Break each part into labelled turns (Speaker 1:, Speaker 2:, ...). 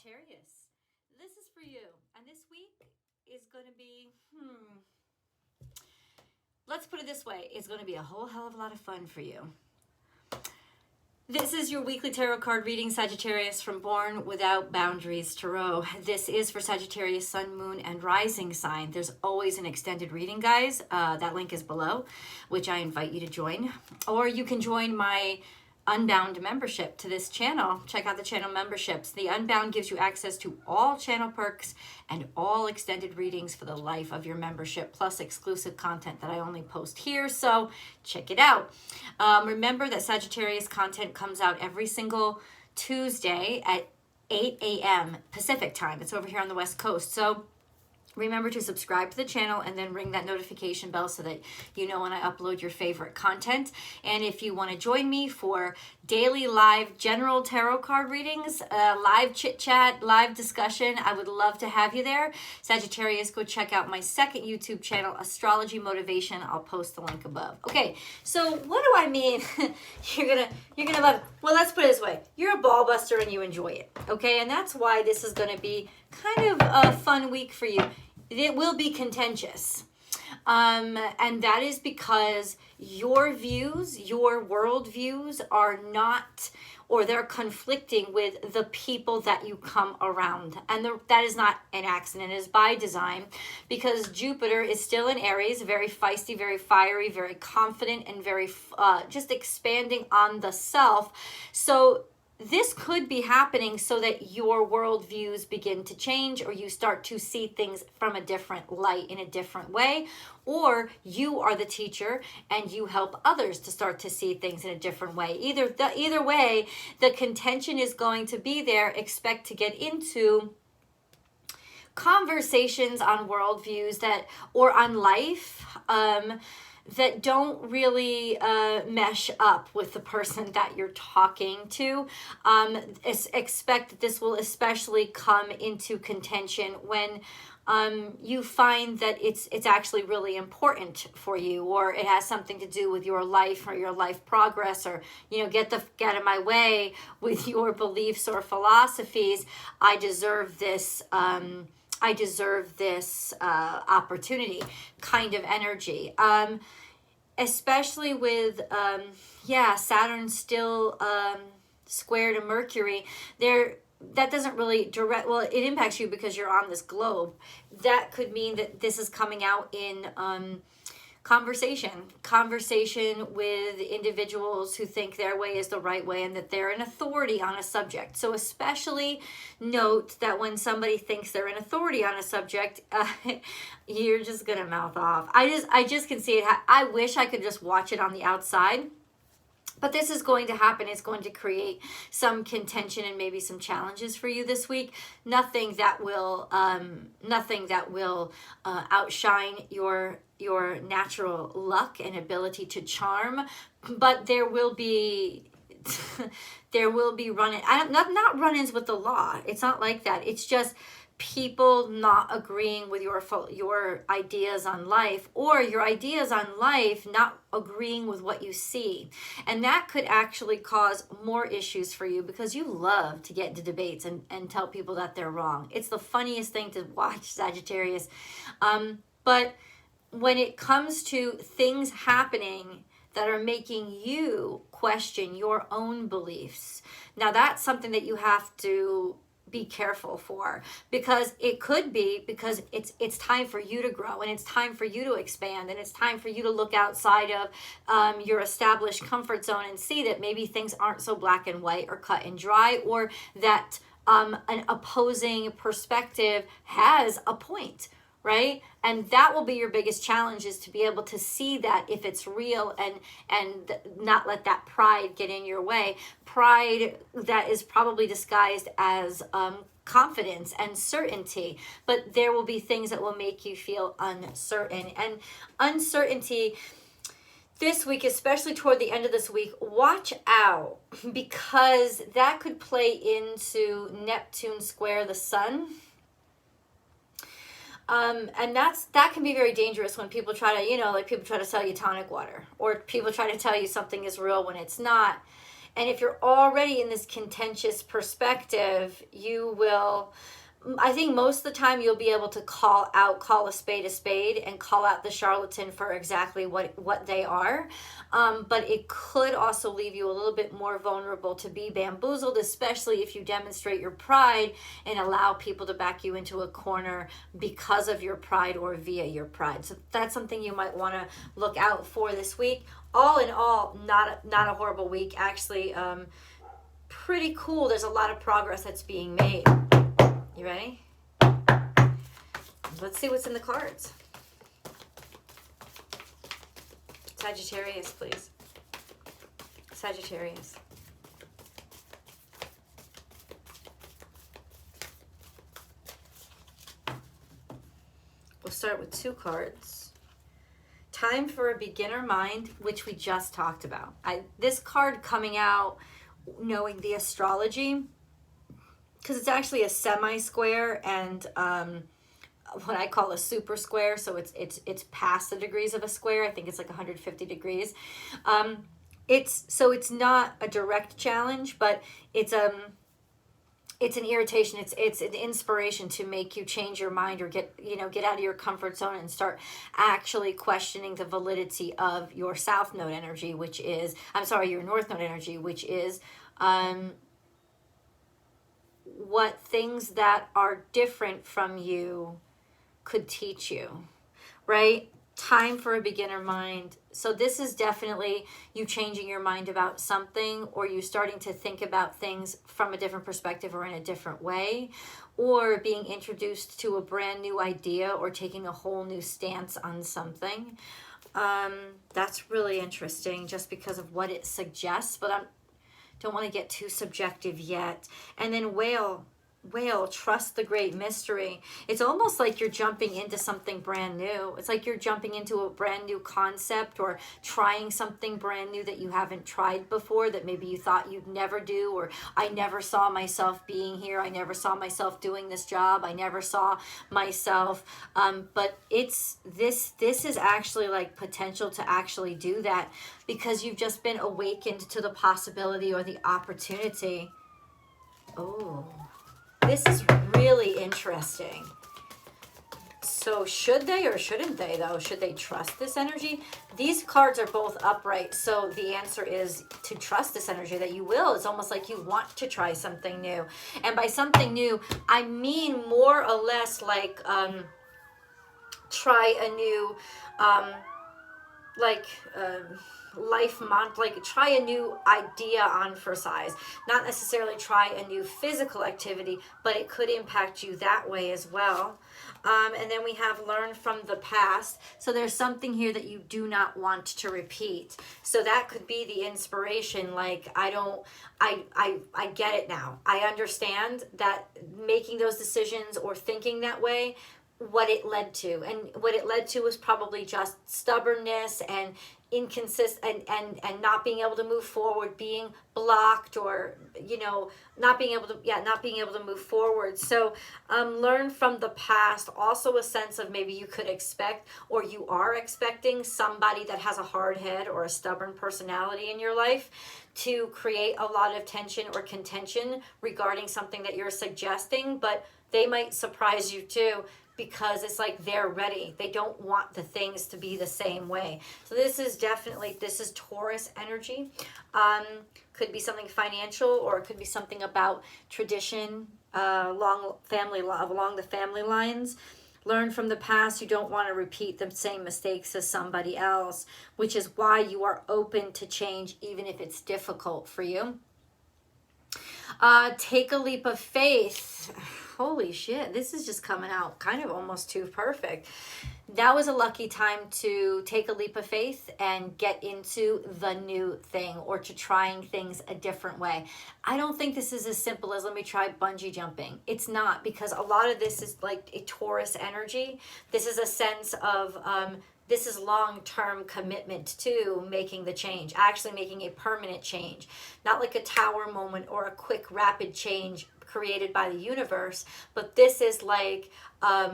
Speaker 1: Sagittarius, this is for you. And this week is going to be, let's put it this way. It's going to be a whole hell of a lot of fun for you. This is your weekly tarot card reading, Sagittarius, from Born Without Boundaries Tarot. This is for Sagittarius, Sun, Moon, and Rising sign. There's always an extended reading, guys. That link is below, which I invite you to join. Or you can join my Unbound membership to this channel. Check out the channel memberships. The Unbound gives you access to all channel perks and all extended readings for the life of your membership, plus exclusive content that I only post here, so check it out. Remember that Sagittarius content comes out every single Tuesday at 8 a.m. Pacific time. It's over here on the West Coast, so remember to subscribe to the channel and then ring that notification bell so that you know when I upload your favorite content. And if you want to join me for daily live general tarot card readings, live chit chat, live discussion, I would love to have you there. Sagittarius, go check out my second YouTube channel, Astrology Motivation. I'll post the link above. Okay, so what do I mean? you're gonna love it. Well, let's put it this way. You're a ball buster and you enjoy it. Okay, and that's why this is going to be kind of a fun week for you. It will be contentious. And that is because your views, your world views are not, or they're conflicting with the people that you come around. And that is not an accident. It is by design, because Jupiter is still in Aries, very feisty, very fiery, very confident, and very just expanding on the self. So this could be happening so that your worldviews begin to change, or you start to see things from a different light in a different way, or you are the teacher and you help others to start to see things in a different way. Either way, the contention is going to be there. Expect to get into conversations on worldviews or on life, that don't really mesh up with the person that you're talking to. Expect that this will especially come into contention when you find that it's actually really important for you, or it has something to do with your life or your life progress, or get in my way with your beliefs or philosophies. I deserve this opportunity kind of energy. Especially with, Saturn still square to Mercury. That doesn't really it impacts you because you're on this globe. That could mean that this is coming out in conversation with individuals who think their way is the right way and that they're an authority on a subject. So especially note that when somebody thinks they're an authority on a subject, you're just gonna mouth off. I just can see it. I wish I could just watch it on the outside. But this is going to happen. It's going to create some contention and maybe some challenges for you this week. Nothing that will outshine your natural luck and ability to charm. But there will be not run-ins with the law. It's not like that. It's just people not agreeing with your ideas on life, or your ideas on life not agreeing with what you see. And that could actually cause more issues for you, because you love to get into debates and tell people that they're wrong. It's the funniest thing to watch, Sagittarius. But when it comes to things happening that are making you question your own beliefs, now that's something that you have to be careful for, because it could be because it's time for you to grow, and it's time for you to expand, and it's time for you to look outside of your established comfort zone and see that maybe things aren't so black and white or cut and dry, or that an opposing perspective has a point, right? And that will be your biggest challenge, is to be able to see that if it's real, and not let that pride get in your way. Pride that is probably disguised as confidence and certainty, but there will be things that will make you feel uncertain. And uncertainty this week, especially toward the end of this week, watch out, because that could play into Neptune square the sun. And that can be very dangerous when people try to, people try to sell you tonic water, or people try to tell you something is real when it's not. And if you're already in this contentious perspective, you will, I think most of the time you'll be able to call a spade, and call out the charlatan for exactly what they are. But it could also leave you a little bit more vulnerable to be bamboozled, especially if you demonstrate your pride and allow people to back you into a corner because of your pride or via your pride. So that's something you might want to look out for this week. All in all, not a horrible week. Actually, pretty cool. There's a lot of progress that's being made. You ready? Let's see what's in the cards. Sagittarius, please. Sagittarius. We'll start with 2 cards. Time for a beginner mind, which we just talked about. This card coming out knowing the astrology, because it's actually a semi-square and what I call a super square, so it's past the degrees of a square. I think it's like 150 degrees. It's not a direct challenge, but it's an irritation. It's an inspiration to make you change your mind or get out of your comfort zone and start actually questioning the validity of your south node energy, your north node energy, which is what things that are different from you could teach you, right? Time for a beginner mind. So this is definitely you changing your mind about something, or you starting to think about things from a different perspective or in a different way, or being introduced to a brand new idea or taking a whole new stance on something. That's really interesting just because of what it suggests, but I don't want to get too subjective yet. And then whale, trust the great mystery. It's almost like you're jumping into something brand new. It's like you're jumping into a brand new concept or trying something brand new that you haven't tried before, that maybe you thought you'd never do, or I never saw myself being here. I never saw myself doing this job. I never saw myself. But this is actually like potential to actually do that, because you've just been awakened to the possibility or the opportunity. Oh, this is really interesting. So should they or shouldn't they, though? Should they trust this energy? These cards are both upright, so the answer is to trust this energy, that you will. It's almost like you want to try something new. And by something new, I mean more or less like try a new try a new idea on for size. Not necessarily try a new physical activity, but it could impact you that way as well. And then we have learn from the past. So there's something here that you do not want to repeat. So that could be the inspiration. Like, I get it now. I understand that making those decisions or thinking that way, what it led to. And what it led to was probably just stubbornness and inconsistent and not being able to move forward, being blocked, or not being able to move forward. So learn from the past. Also a sense of maybe you could expect, or you are expecting, somebody that has a hard head or a stubborn personality in your life to create a lot of tension or contention regarding something that you're suggesting, but they might surprise you too, because it's like they're ready. They don't want the things to be the same way. So this is Taurus energy. Could be something financial, or it could be something about tradition, along the family lines. Learn from the past. You don't want to repeat the same mistakes as somebody else, which is why you are open to change, even if it's difficult for you. Take a leap of faith. Holy shit, this is just coming out kind of almost too perfect. That was a lucky time to take a leap of faith and get into the new thing, or to trying things a different way. I don't think this is as simple as let me try bungee jumping. It's not, because a lot of this is like a Taurus energy. This is a sense of this is long-term commitment to making the change, actually making a permanent change, not like a tower moment or a quick rapid change created by the universe, but this is like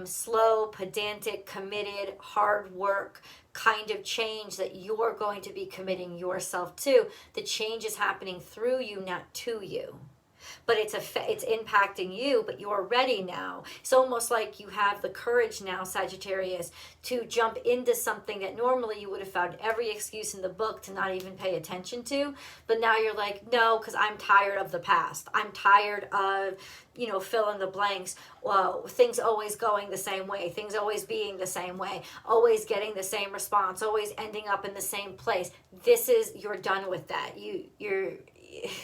Speaker 1: slow, pedantic, committed, hard work kind of change that you're going to be committing yourself to. The change is happening through you, not to you. But it's impacting you, but you're ready now. It's almost like you have the courage now, Sagittarius, to jump into something that normally you would have found every excuse in the book to not even pay attention to. But now you're like, no, because I'm tired of the past. I'm tired of, fill in the blanks. Well, things always going the same way, things always being the same way, always getting the same response, always ending up in the same place. You're done with that.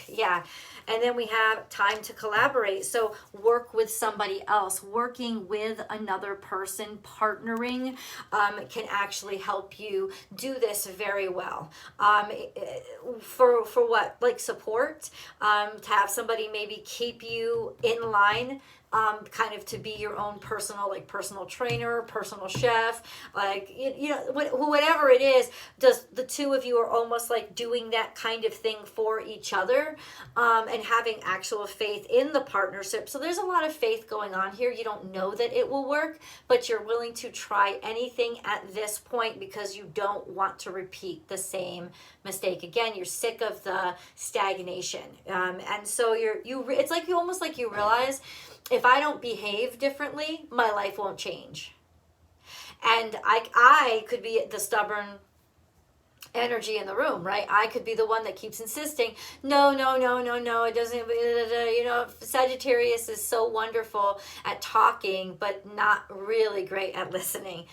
Speaker 1: Yeah. And then we have time to collaborate. So work with somebody else. Working with another person, partnering, can actually help you do this very well. For what? Like support, to have somebody maybe keep you in line. Kind of to be your own personal trainer, personal chef, whatever it is. The two of you are almost like doing that kind of thing for each other, and having actual faith in the partnership. So there's a lot of faith going on here. You don't know that it will work, but you're willing to try anything at this point because you don't want to repeat the same mistake again. You're sick of the stagnation, and so it's like you realize, if I don't behave differently, my life won't change. And I could be the stubborn energy in the room, right? I could be the one that keeps insisting, no, it doesn't, Sagittarius is so wonderful at talking, but not really great at listening.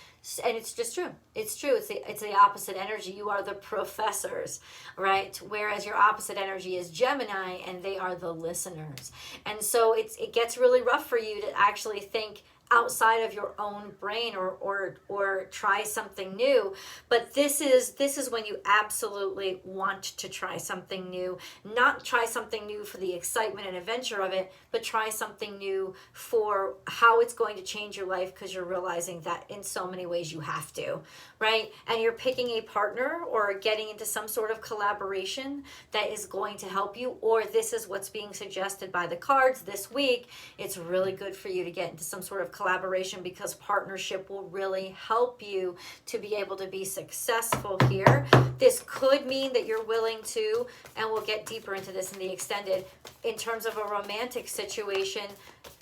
Speaker 1: And it's just true. It's true. It's the opposite energy. You are the professors, right? Whereas your opposite energy is Gemini, and they are the listeners. And so it gets really rough for you to actually think outside of your own brain or try something new. But this is when you absolutely want to try something new. Not try something new for the excitement and adventure of it, but try something new for how it's going to change your life, because you're realizing that in so many ways you have to, right? And you're picking a partner or getting into some sort of collaboration that is going to help you, or this is what's being suggested by the cards this week. It's really good for you to get into some sort of collaboration, because partnership will really help you to be able to be successful here. This could mean that you're willing to, and we'll get deeper into this in the extended, in terms of a romantic situation,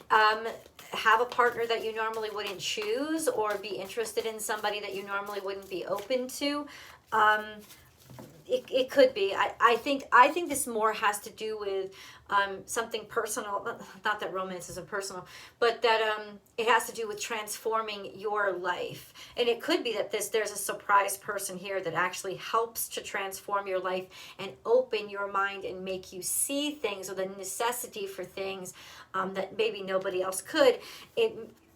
Speaker 1: have a partner that you normally wouldn't choose, or be interested in somebody that you normally wouldn't be open to. It could be. I think this more has to do with something personal. Not that romance isn't personal, but that it has to do with transforming your life. And it could be that there's a surprise person here that actually helps to transform your life and open your mind and make you see things, or the necessity for things that maybe nobody else could.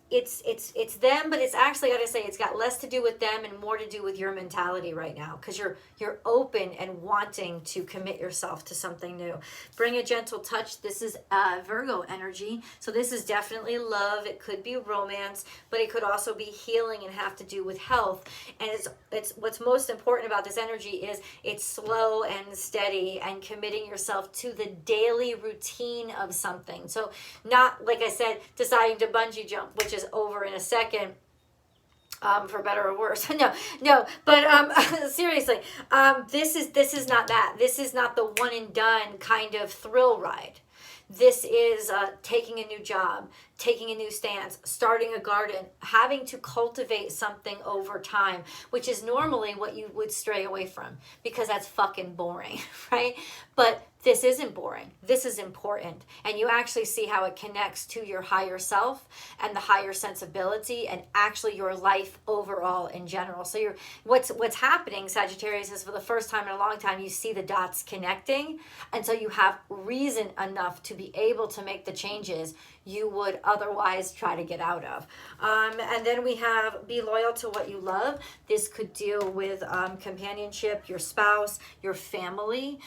Speaker 1: It's them, but it's actually, I gotta say, it's got less to do with them and more to do with your mentality right now, because you're open and wanting to commit yourself to something new. Bring a gentle touch. This is Virgo energy, so this is definitely love. It could be romance, but it could also be healing and have to do with health. And it's what's most important about this energy is it's slow and steady, and committing yourself to the daily routine of something. So not, like I said, deciding to bungee jump, which is over in a second, for better or worse. No, but seriously, this is not that. This is not the one and done kind of thrill ride. This is taking a new job, taking a new stance, starting a garden, having to cultivate something over time, which is normally what you would stray away from, because that's fucking boring, right? But this isn't boring. This is important. And you actually see how it connects to your higher self and the higher sensibility, and actually your life overall in general. So what's happening, Sagittarius, is for the first time in a long time, you see the dots connecting. And so you have reason enough to be able to make the changes you would otherwise try to get out of. And then we have be loyal to what you love. This could deal with companionship, your spouse, your family,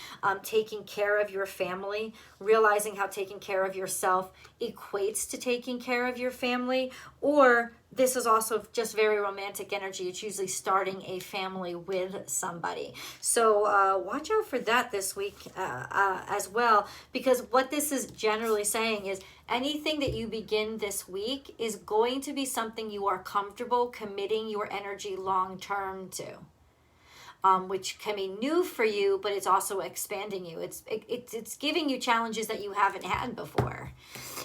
Speaker 1: taking care of your family, realizing how taking care of yourself equates to taking care of your family. Or this is also just very romantic energy. It's usually starting a family with somebody. So watch out for that this week as well, because what this is generally saying is Anything that you begin this week is going to be something you are comfortable committing your energy long term to. Which can be new for you, but it's also expanding you. It's giving you challenges that you haven't had before.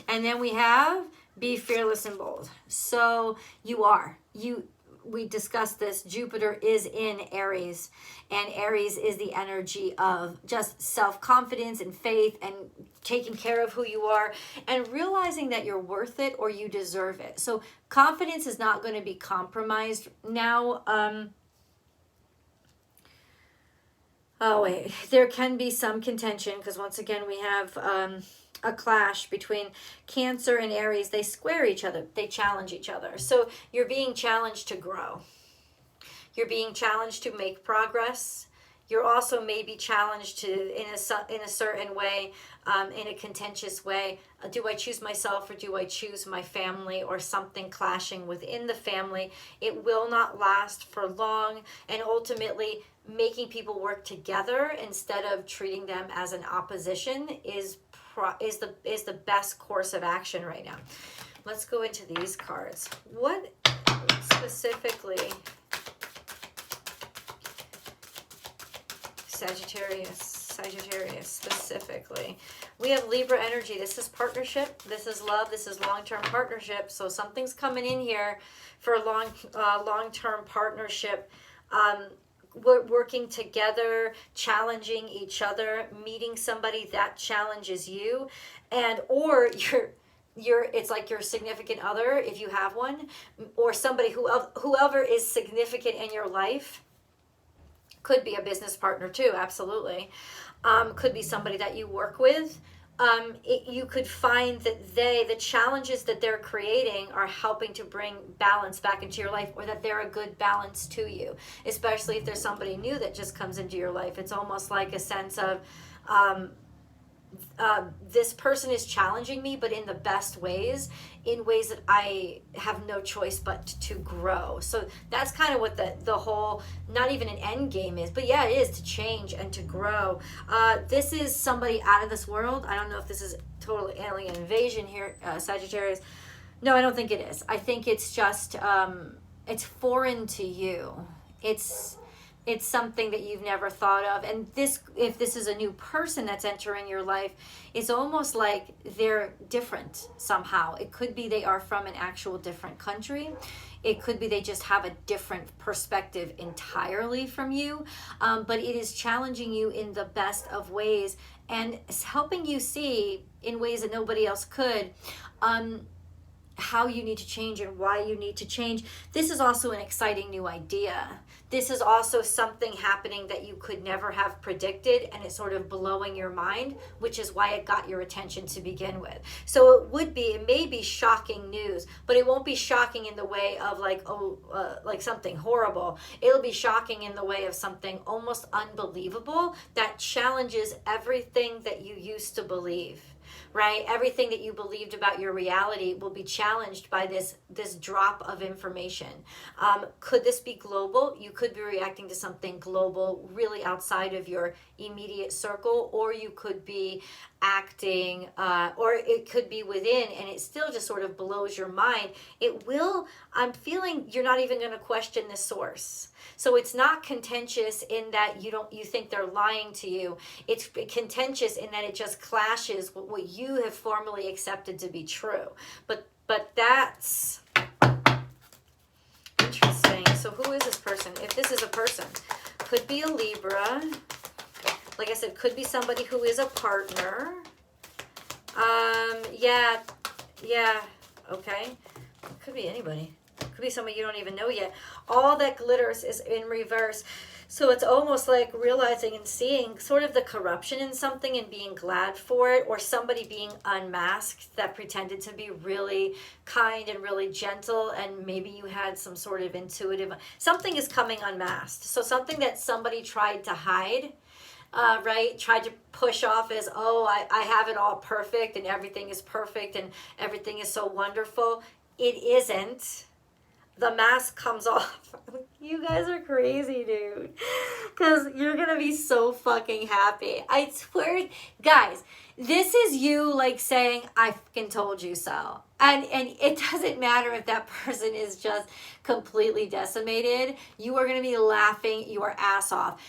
Speaker 1: And then we have be fearless and bold. So we discussed this. Jupiter is in Aries, and Aries is the energy of just self-confidence and faith and taking care of who you are and realizing that you're worth it or you deserve it. So confidence is not going to be compromised now. Oh, wait, there can be some contention because once again, we have a clash between Cancer and Aries. They square each other. They challenge each other. So you're being challenged to grow. You're being challenged to make progress. You're also maybe challenged to, in a certain way, in a contentious way. Do I choose myself or do I choose my family, or something clashing within the family? It will not last for long, and ultimately making people work together instead of treating them as an opposition is the best course of action right now. Let's go into these cards. What specifically, Sagittarius specifically. We have Libra energy. This is partnership. This is love. This is long-term partnership. So something's coming in here for a long-term partnership. We're working together, challenging each other, meeting somebody that challenges you, and or it's like your significant other, if you have one, or somebody whoever is significant in your life. Could be a business partner too, absolutely. Could be somebody that you work with. You could find that the challenges that they're creating are helping to bring balance back into your life, or that they're a good balance to you, especially if there's somebody new that just comes into your life. It's almost like a sense of this person is challenging me, but in the best ways, in ways that I have no choice but to grow. So that's kind of what the whole, not even an end game is, but yeah, it is to change and to grow. This is somebody out of this world. I don't know if this is total alien invasion here, Sagittarius. No, I don't think it is. I think it's just, it's foreign to you. It's something that you've never thought of. And if this is a new person that's entering your life, it's almost like they're different somehow. It could be they are from an actual different country. It could be they just have a different perspective entirely from you. But it is challenging you in the best of ways and helping you see in ways that nobody else could, how you need to change and why you need to change. This is also an exciting new idea. This is also something happening that you could never have predicted, and it's sort of blowing your mind, which is why it got your attention to begin with. So it may be shocking news, but it won't be shocking in the way of like something horrible. It'll be shocking in the way of something almost unbelievable that challenges everything that you used to believe. Right? Everything that you believed about your reality will be challenged by this drop of information. Could this be global? You could be reacting to something global, really outside of your immediate circle, or you could be acting, or it could be within, and it still just sort of blows your mind. I'm feeling you're not even going to question the source. So it's not contentious in that you think they're lying to you. It's contentious in that it just clashes with what you have formally accepted to be true. But that's interesting. So who is this person? If this is a person, could be a Libra. Like I said, could be somebody who is a partner. Yeah, okay. Could be anybody. Could be somebody you don't even know yet. All that glitters is in reverse. So it's almost like realizing and seeing sort of the corruption in something and being glad for it, or somebody being unmasked that pretended to be really kind and really gentle, and maybe you had some sort of intuitive, something is coming unmasked. So something that somebody tried to hide, right? Tried to push off as, I have it all perfect and everything is perfect and everything is so wonderful. It isn't. the mask comes off. You guys are crazy, dude. Because you're going to be so fucking happy. I swear, guys, this is you like saying, I fucking told you so. And it doesn't matter if that person is just completely decimated. You are going to be laughing your ass off.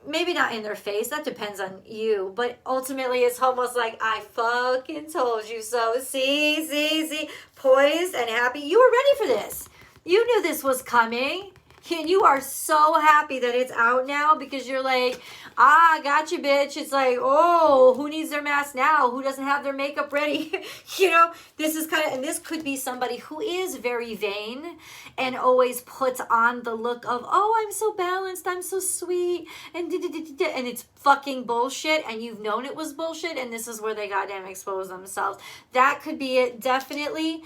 Speaker 1: Maybe not in their face, that depends on you, but ultimately it's almost like, I fucking told you so. See, poised and happy. You were ready for this. You knew this was coming. And you are so happy that it's out now because you're like, gotcha, bitch. It's like, oh, who needs their mask now? Who doesn't have their makeup ready? You know, this is kind of, and this could be somebody who is very vain and always puts on the look of, oh, I'm so balanced, I'm so sweet, and it's fucking bullshit, and you've known it was bullshit, and this is where they goddamn expose themselves. That could be it, definitely.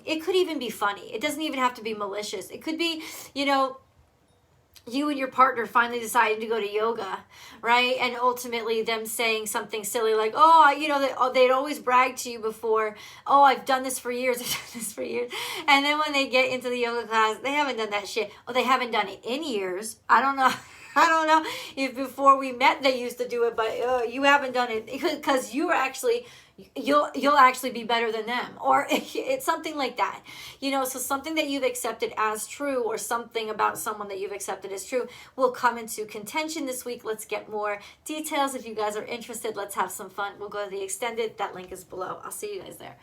Speaker 1: It could even be funny. It doesn't even have to be malicious. It could be, you know, you and your partner finally decided to go to yoga, right? And ultimately them saying something silly like, oh, you know, they'd always brag to you before, oh, I've done this for years, I've done this for years. And then when they get into the yoga class, they haven't done that shit. Oh, they haven't done it in years. I don't know. I don't know if before we met they used to do it, but you haven't done it because you were actually, you'll actually be better than them, or it's something like that, you know. So something that you've accepted as true, or something about someone that you've accepted as true, will come into contention this week. Let's get more details. If you guys are interested, let's have some fun. We'll go to the extended. That link is below. I'll see you guys there.